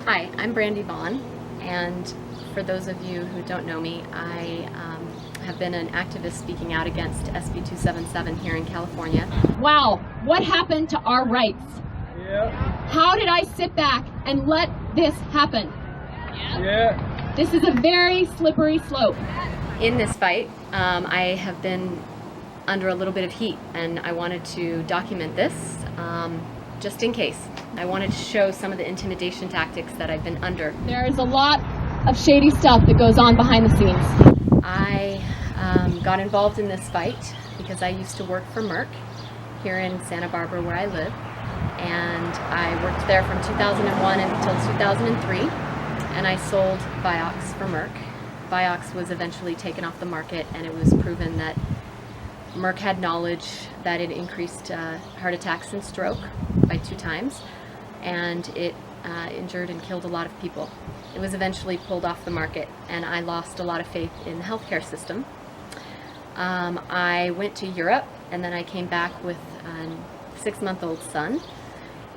Hi, I'm Brandy Vaughan, and for those of you who don't know me, I have been an activist speaking out against SB 277 here in California. Wow, what happened to our rights? Yeah. How did I sit back and let this happen? Yeah. This is a very slippery slope. In this fight, I have been under a little bit of heat, and I wanted to document this just in case. I wanted to show some of the intimidation tactics that I've been under. There is a lot of shady stuff that goes on behind the scenes. I got involved in this fight because I used to work for Merck here in Santa Barbara where I live, and I worked there from 2001 until 2003, and I sold Vioxx for Merck. Vioxx was eventually taken off the market, and it was proven that Merck had knowledge that it increased heart attacks and stroke by 2 times, and it injured and killed a lot of people. It was eventually pulled off the market, and I lost a lot of faith in the healthcare system. I went to Europe, and then I came back with a 6-month-old son,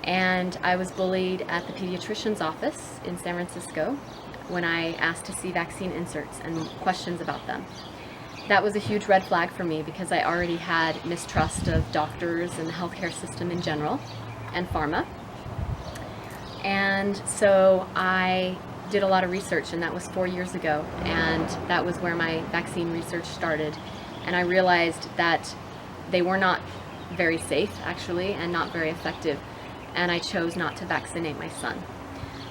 and I was bullied at the pediatrician's office in San Francisco when I asked to see vaccine inserts and questions about them. That was a huge red flag for me because I already had mistrust of doctors and the healthcare system in general, and pharma. And so I did a lot of research, and that was 4 years ago, and that was where my vaccine research started. And I realized that they were not very safe, actually, and not very effective, and I chose not to vaccinate my son.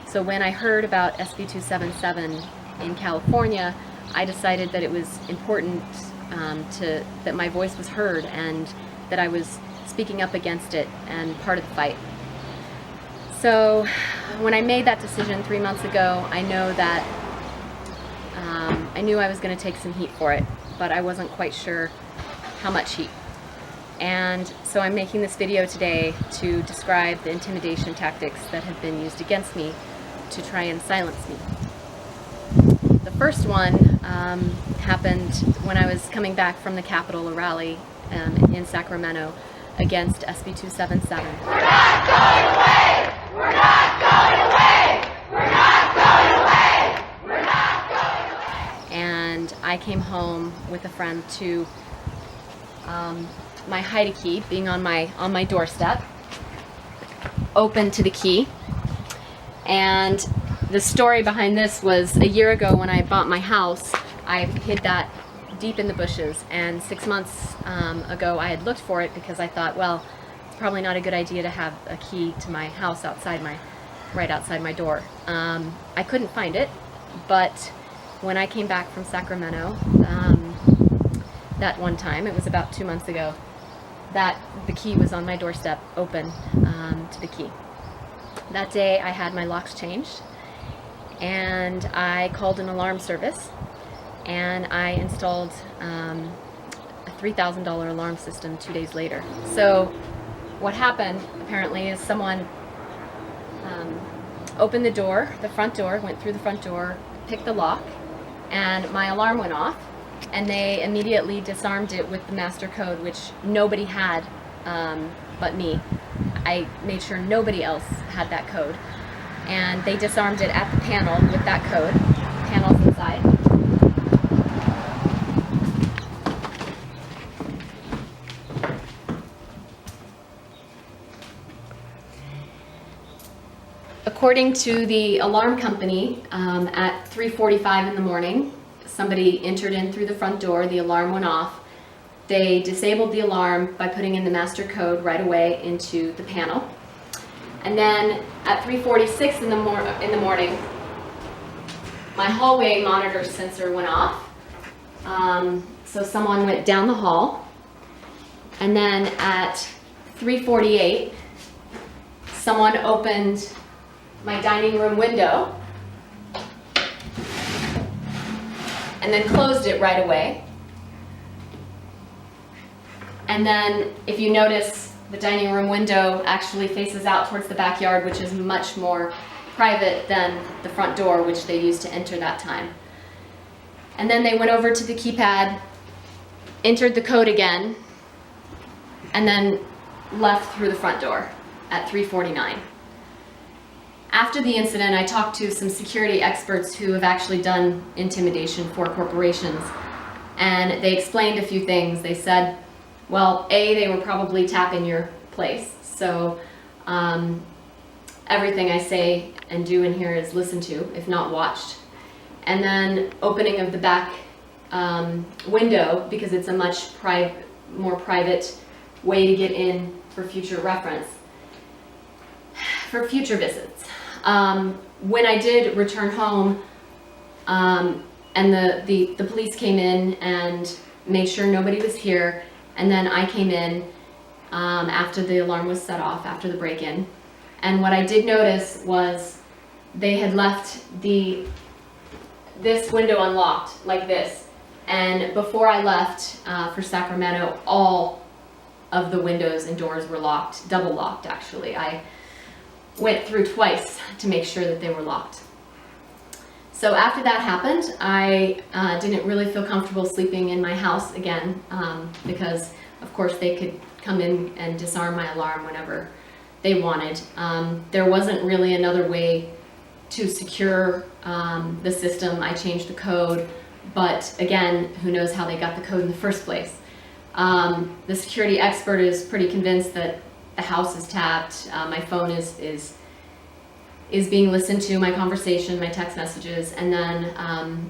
So when I heard about SB 277 in California, I decided that it was important that my voice was heard and that I was speaking up against it and part of the fight. So when I made that decision 3 months ago, I know that I knew I was going to take some heat for it, but I wasn't quite sure how much heat. And so I'm making this video today to describe the intimidation tactics that have been used against me to try and silence me. The first one happened when I was coming back from the Capitol, a rally in Sacramento against SB 277. We're not going away! We're not going away! We're not going away! We're not going away! And I came home with a friend to my hide key being on my doorstep, open to the key. And the story behind this was a year ago when I bought my house, I hid that deep in the bushes, and 6 months ago I had looked for it because I thought, well, it's probably not a good idea to have a key to my house right outside my door. I couldn't find it, but when I came back from Sacramento, that one time, it was about 2 months ago, that the key was on my doorstep, open to the key. That day I had my locks changed, and I called an alarm service, and I installed a $3,000 alarm system 2 days later. So what happened apparently is someone opened the door, the front door, went through the front door, picked the lock, and my alarm went off, and they immediately disarmed it with the master code, which nobody had but me. I made sure nobody else had that code, and they disarmed it at the panel with that code. Panels inside. According to the alarm company, at 3:45 in the morning, somebody entered in through the front door, the alarm went off. They disabled the alarm by putting in the master code right away into the panel. And then at 3:46 in the morning, my hallway monitor sensor went off. So someone went down the hall. And then at 3:48, someone opened my dining room window and then closed it right away. And then if you notice, the dining room window actually faces out towards the backyard, which is much more private than the front door, which they used to enter that time. And then they went over to the keypad, entered the code again, and then left through the front door at 3:49. After the incident, I talked to some security experts who have actually done intimidation for corporations, and they explained a few things. They said, well, A, they were probably tapping your place, so everything I say and do in here is listened to, if not watched. And then opening of the back window, because it's a much more private way to get in for future reference, for future visits. When I did return home, and the police came in and made sure nobody was here, and then I came in after the alarm was set off, after the break-in. And what I did notice was they had left this window unlocked, like this. And before I left for Sacramento, all of the windows and doors were locked, double locked actually. I went through twice to make sure that they were locked. So after that happened, I didn't really feel comfortable sleeping in my house again, because of course they could come in and disarm my alarm whenever they wanted. There wasn't really another way to secure the system. I changed the code, but again, who knows how they got the code in the first place. The security expert is pretty convinced that the house is tapped. My phone is being listened to, my conversation, my text messages, and then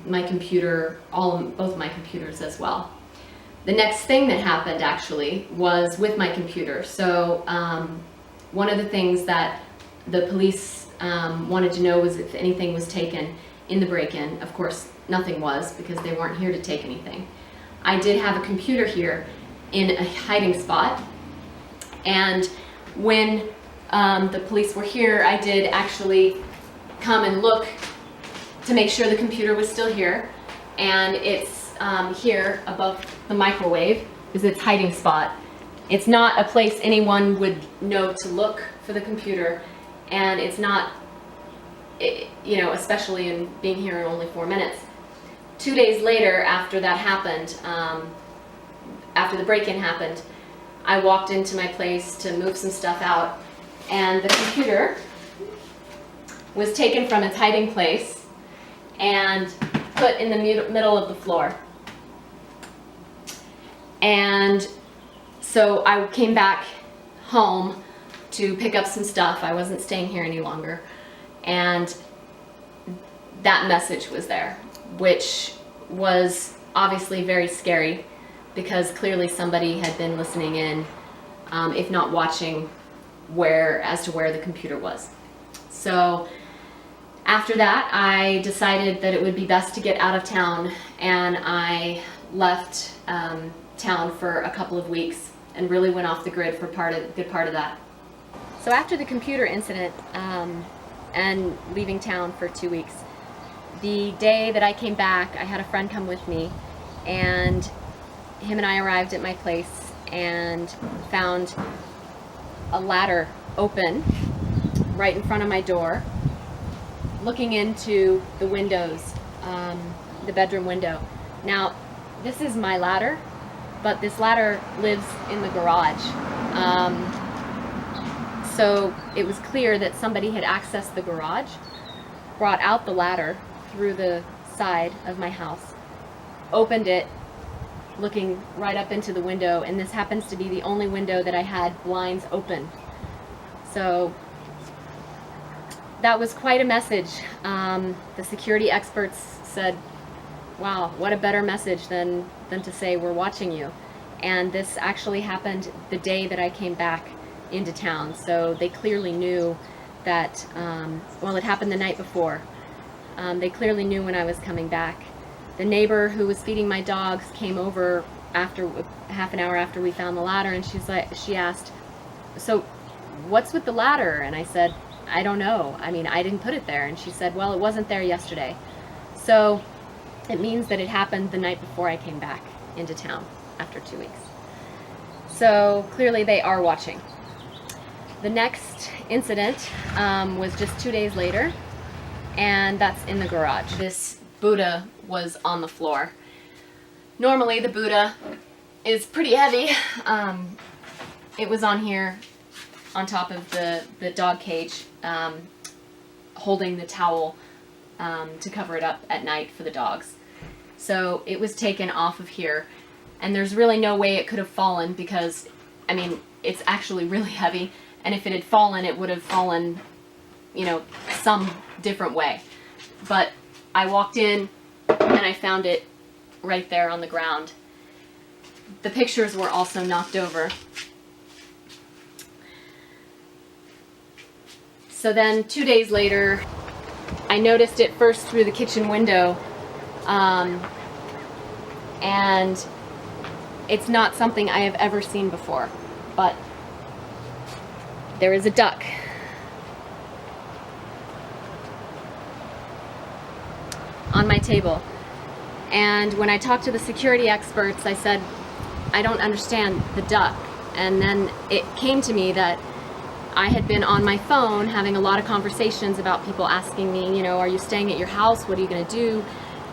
my computer, both of my computers as well. The next thing that happened actually was with my computer. So one of the things that the police wanted to know was if anything was taken in the break-in. Of course, nothing was, because they weren't here to take anything. I did have a computer here in a hiding spot, and when the police were here, I did actually come and look to make sure the computer was still here, and it's here above the microwave is its hiding spot. It's not a place anyone would know to look for the computer, and it's not, you know, especially in being here in only 4 minutes. 2 days later, after that happened, after the break-in happened, I walked into my place to move some stuff out, and the computer was taken from its hiding place and put in the middle of the floor. And so I came back home to pick up some stuff. I wasn't staying here any longer. And that message was there, which was obviously very scary, because clearly somebody had been listening in, if not watching, as to where the computer was. So after that, I decided that it would be best to get out of town, and I left town for a couple of weeks and really went off the grid for a good part of that. So after the computer incident and leaving town for 2 weeks, the day that I came back, I had a friend come with me, and him and I arrived at my place and found a ladder open right in front of my door, looking into the windows, the bedroom window. Now, this is my ladder, but this ladder lives in the garage. So it was clear that somebody had accessed the garage, brought out the ladder through the side of my house, opened it, looking right up into the window, and this happens to be the only window that I had blinds open. So that was quite a message. The security experts said, wow, what a better message than to say we're watching you. And this actually happened the day that I came back into town, so they clearly knew that, well, it happened the night before. They clearly knew when I was coming back. The neighbor who was feeding my dogs came over after half an hour after we found the ladder, and she asked, so what's with the ladder? And I said, I don't know. I mean, I didn't put it there. And she said, well, it wasn't there yesterday. So it means that it happened the night before I came back into town after 2 weeks. So clearly they are watching. The next incident was just 2 days later, and that's in the garage. This Buddha was on the floor. Normally the Buddha is pretty heavy. It was on here on top of the dog cage, holding the towel to cover it up at night for the dogs. So it was taken off of here, and there's really no way it could have fallen because, I mean, it's actually really heavy, and if it had fallen, it would have fallen, you know, some different way. But I walked in and I found it right there on the ground. The pictures were also knocked over. So then 2 days later, I noticed it first through the kitchen window, and it's not something I have ever seen before, but there is a duck. On my table. And when I talked to the security experts, I said, I don't understand the duck. And then it came to me that I had been on my phone having a lot of conversations about people asking me, you know, are you staying at your house? What are you going to do?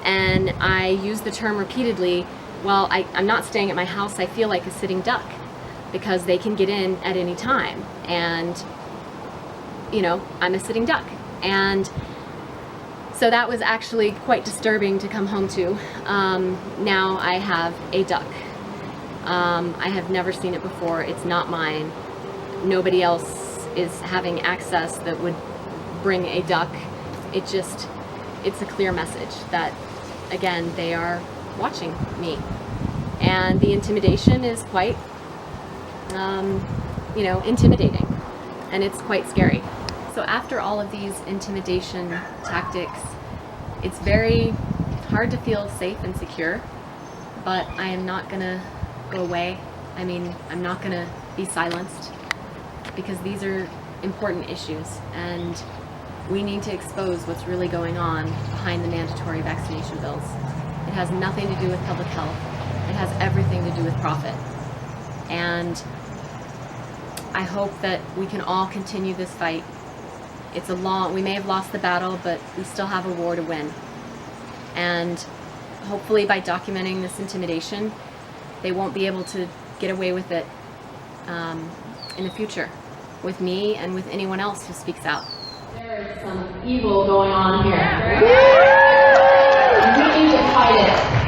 And I used the term repeatedly, well, I'm not staying at my house. I feel like a sitting duck because they can get in at any time. And, you know, I'm a sitting duck. And so that was actually quite disturbing to come home to. Now I have a duck. I have never seen it before. It's not mine. Nobody else is having access that would bring a duck. It's a clear message that, again, they are watching me. And the intimidation is quite, you know, intimidating. And it's quite scary. So after all of these intimidation tactics, it's very hard to feel safe and secure, but I am not gonna go away. I mean, I'm not gonna be silenced because these are important issues and we need to expose what's really going on behind the mandatory vaccination bills. It has nothing to do with public health. It has everything to do with profit. And I hope that we can all continue this fight. We may have lost the battle, but we still have a war to win. And hopefully by documenting this intimidation, they won't be able to get away with it in the future with me and with anyone else who speaks out. There is some evil going on here. We need to fight it.